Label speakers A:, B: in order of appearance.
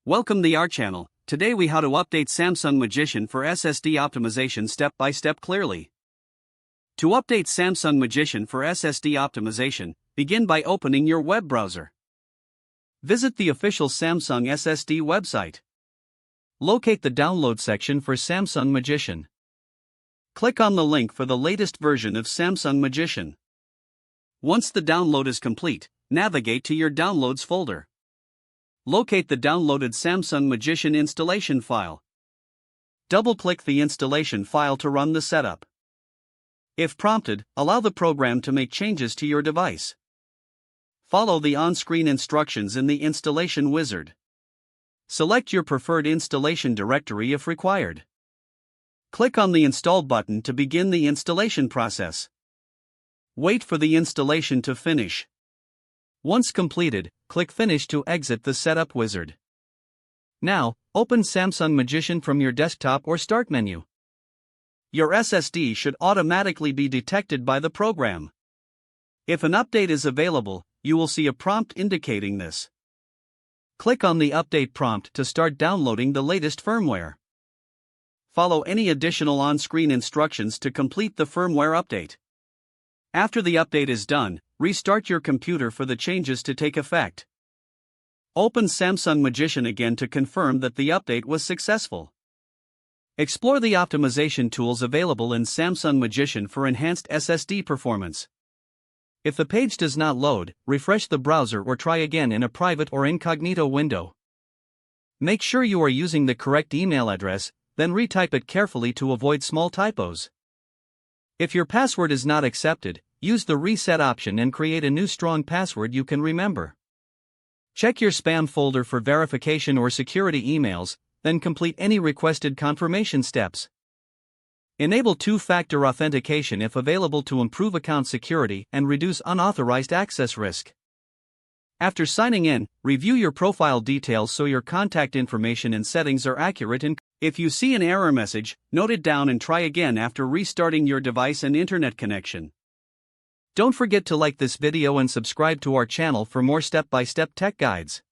A: Welcome to our channel. Today we how to update Samsung Magician for SSD optimization step by step clearly. To update Samsung Magician for SSD optimization, begin by opening your web browser. Visit the official Samsung SSD website. Locate the download section for Samsung Magician. Click on the link for the latest version of Samsung Magician. Once the download is complete, navigate to your downloads folder. Locate the downloaded Samsung Magician installation file. Double-click the installation file to run the setup. If prompted, allow the program to make changes to your device. Follow the on-screen instructions in the installation wizard. Select your preferred installation directory if required. Click on the Install button to begin the installation process. Wait for the installation to finish. Once completed, click Finish to exit the setup wizard. Now, open Samsung Magician from your desktop or Start menu. Your SSD should automatically be detected by the program. If an update is available, you will see a prompt indicating this. Click on the Update prompt to start downloading the latest firmware. Follow any additional on-screen instructions to complete the firmware update. After the update is done, restart your computer for the changes to take effect. Open Samsung Magician again to confirm that the update was successful. Explore the optimization tools available in Samsung Magician for enhanced SSD performance. If the page does not load, refresh the browser or try again in a private or incognito window. Make sure you are using the correct email address, then retype it carefully to avoid small typos. If your password is not accepted, use the reset option and create a new strong password you can remember. Check your spam folder for verification or security emails, then complete any requested confirmation steps. Enable two-factor authentication if available to improve account security and reduce unauthorized access risk. After signing in, review your profile details so your contact information and settings are accurate. And if you see an error message, note it down and try again after restarting your device and internet connection. Don't forget to like this video and subscribe to our channel for more step-by-step tech guides.